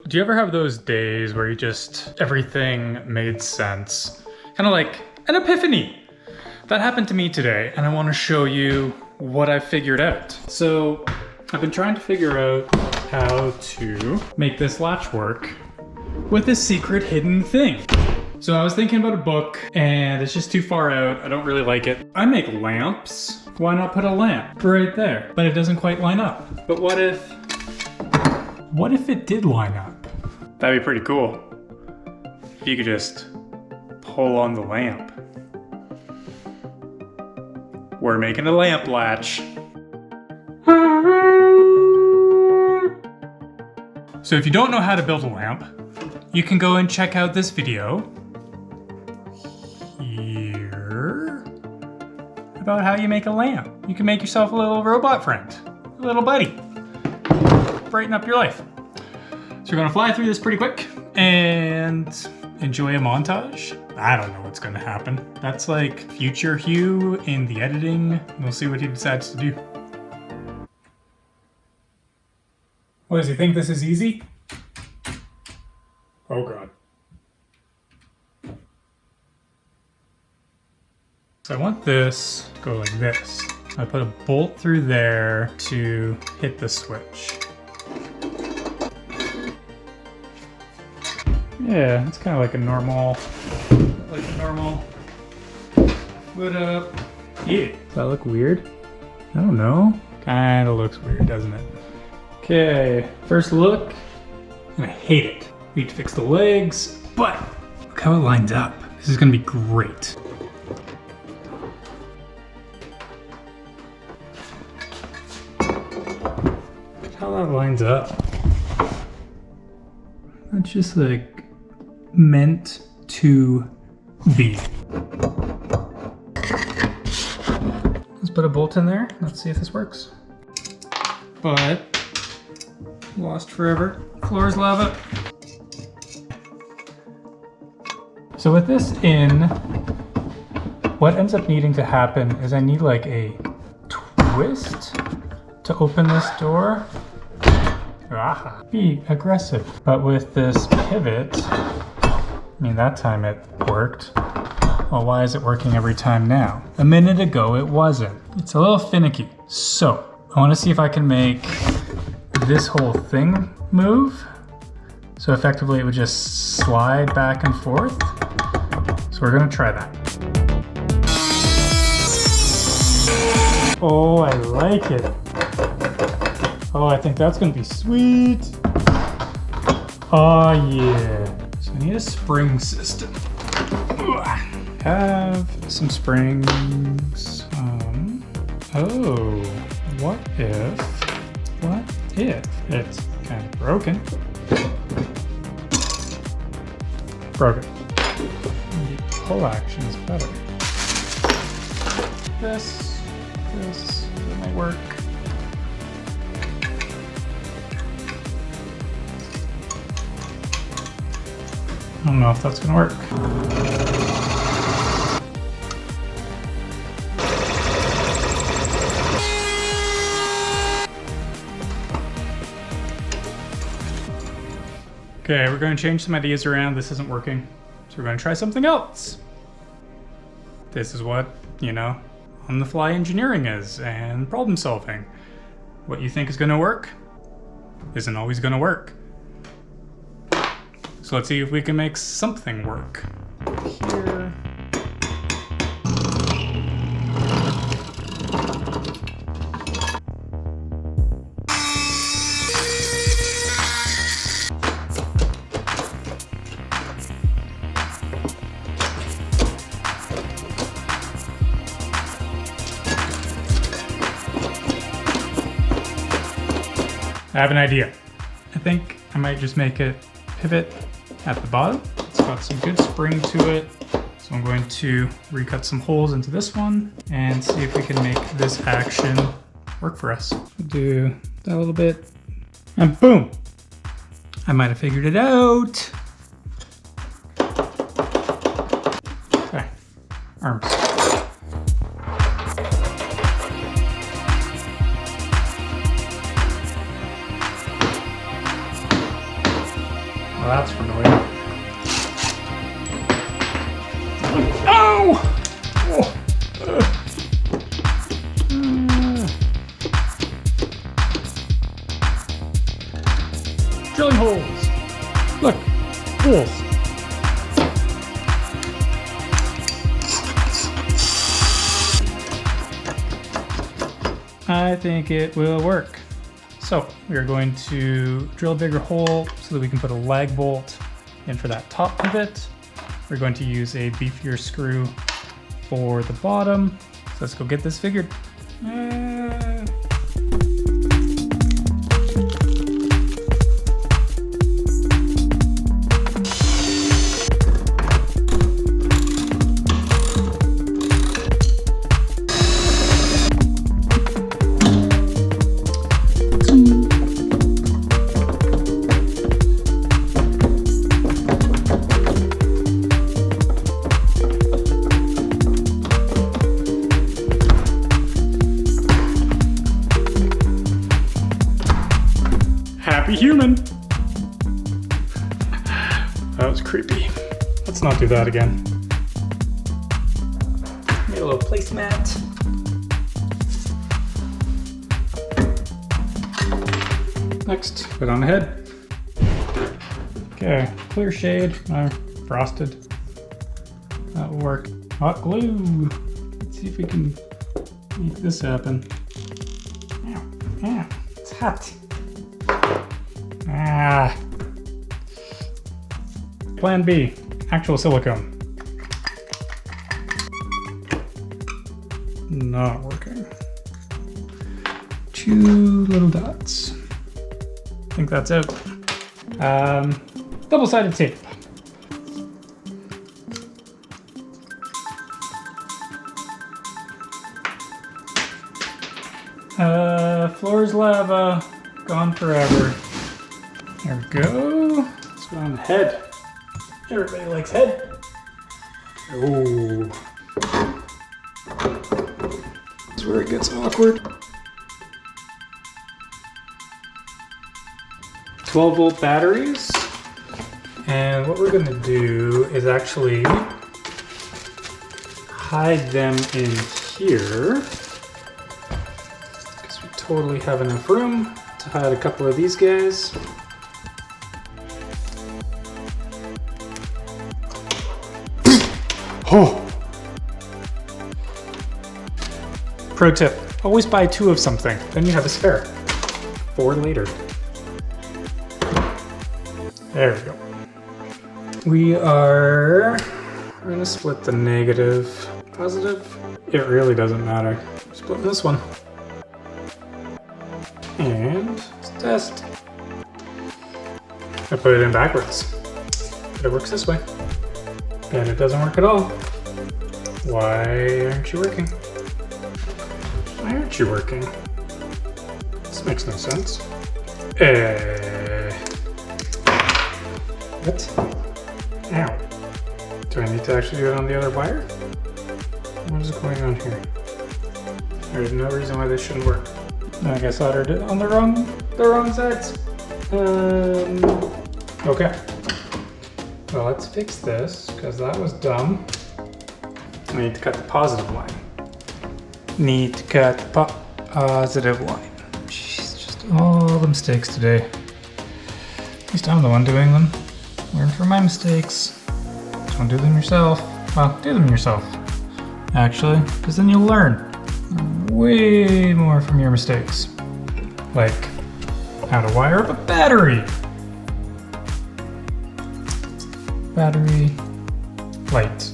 Do you ever have those days where everything made sense? Kind of like an epiphany. That happened to me today, and I want to show you what I figured out. So I've been trying to figure out how to make this latch work with this secret hidden thing. So I was thinking about a book, and it's just too far out. I don't really like it. I make lamps. Why not put a lamp right there? But it doesn't quite line up. But what if it did line up? That'd be pretty cool. If you could just pull on the lamp. We're making a lamp latch. So if you don't know how to build a lamp, you can go and check out this video here about how you make a lamp. You can make yourself a little robot friend, a little buddy. Brighten up your life. So we're gonna fly through this pretty quick and enjoy a montage. I don't know what's gonna happen. That's like future Hugh in the editing. We'll see what he decides to do. What, does he think this is easy? Oh God. So I want this to go like this. I put a bolt through there to hit the switch. Yeah, it's kind of like a normal foot up. Yeah. Does that look weird? I don't know. Kind of looks weird, doesn't it? Okay, first look, and I hate it. We need to fix the legs, but look how it lines up. This is gonna be great. Look how that lines up. That's just like meant to be. Let's put a bolt in there. Let's see if this works. But lost forever. Floor's lava. So with this in, what ends up needing to happen is I need like a twist to open this door. Be aggressive. But with this pivot, I mean, that time it worked. Well, why is it working every time now? A minute ago, it wasn't. It's a little finicky. So I want to see if I can make this whole thing move. So effectively it would just slide back and forth. So we're gonna try that. Oh, I like it. Oh, I think that's gonna be sweet. Oh yeah. So I need a spring system. Have some springs. Oh, what if it's kind of broken? Broken. The pull action is better. This might work. I don't know if that's gonna work. Okay, we're going to change some ideas around. This isn't working, so we're going to try something else. This is what, on-the-fly engineering is, and problem solving. What you think is going to work isn't always going to work. So let's see if we can make something work. Here. I have an idea. I think I might just make it pivot at the bottom. It's got some good spring to it. So I'm going to recut some holes into this one and see if we can make this action work for us. Do that a little bit, and boom! I might have figured it out. Okay, arms. Well, that's familiar. Ow! Oh. Drilling holes. Look, holes. I think it will work. So we are going to drill a bigger hole so that we can put a lag bolt in for that top pivot. We're going to use a beefier screw for the bottom. So let's go get this figured. Happy human! That was creepy. Let's not do that again. Make a little placemat. Next, put on the head. Okay, clear shade, frosted. That'll work. Hot glue. Let's see if we can make this happen. Yeah, it's hot. Plan B, actual silicone. Not working. 2 little dots. I think that's it. Double-sided tape. Floor's lava, gone forever. There we go. Let's go on the head. Everybody likes head. Oh. That's where it gets awkward. 12-volt batteries. And what we're gonna do is actually hide them in here, because we totally have enough room to hide a couple of these guys. Oh! Pro tip, always buy 2 of something, then you have a spare. 4 later. There we go. We're gonna split the negative. Positive? It really doesn't matter. Split this one. And let's test. I put it in backwards. But it works this way. And it doesn't work at all. Why aren't you working? Why aren't you working? This makes no sense. What? Ow. Do I need to actually do it on the other wire? What is going on here? There's no reason why this shouldn't work. I guess I soldered it on the wrong sides. Okay. Well, let's fix this, because that was dumb. I need to cut the positive line. Need to cut the positive line. Jeez, just all the mistakes today. At least I'm the one doing them. Learn from my mistakes. Don't do them yourself. Well, do them yourself, actually, because then you'll learn way more from your mistakes. Like how to wire up a battery. Battery light.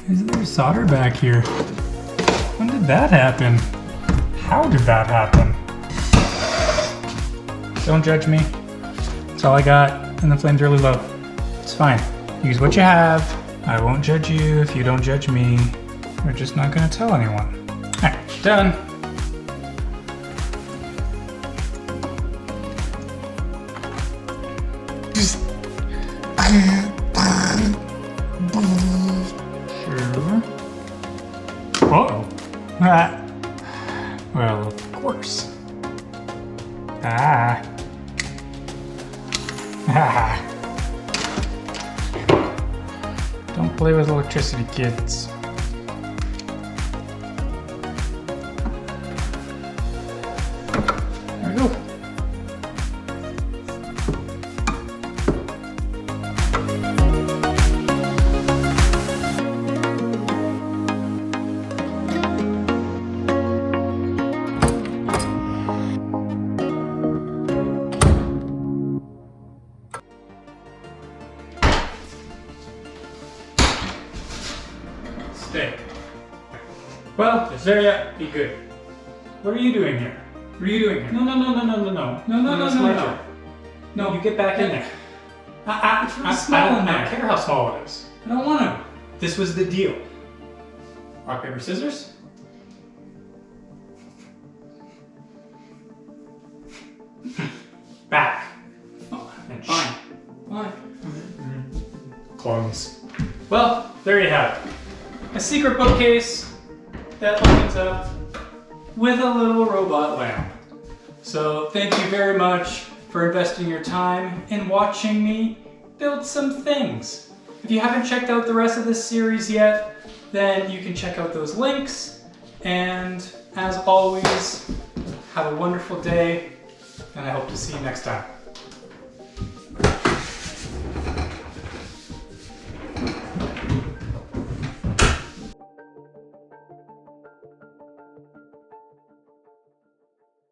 Is there solder back here? When did that happen? How did that happen? Don't judge me. That's all I got, and the flame's really low. It's fine. Use what you have. I won't judge you if you don't judge me. We're just not gonna tell anyone. Alright, done. Sure. Uh-oh. Ah. Well, of course. Ah. Ah. Don't play with electricity, kids. There we go. Stay. Well, it's there yet. Be good. What are you doing here? What are you doing here? No. No, you get back in there. I don't care how small it is. I don't want to. This was the deal. Rock, paper, scissors? Back. Fine. Clones. Well, there you have it. A secret bookcase that opens up with a little robot lamp. So thank you very much for investing your time in watching me build some things. If you haven't checked out the rest of this series yet, then you can check out those links. And as always, have a wonderful day, and I hope to see you next time.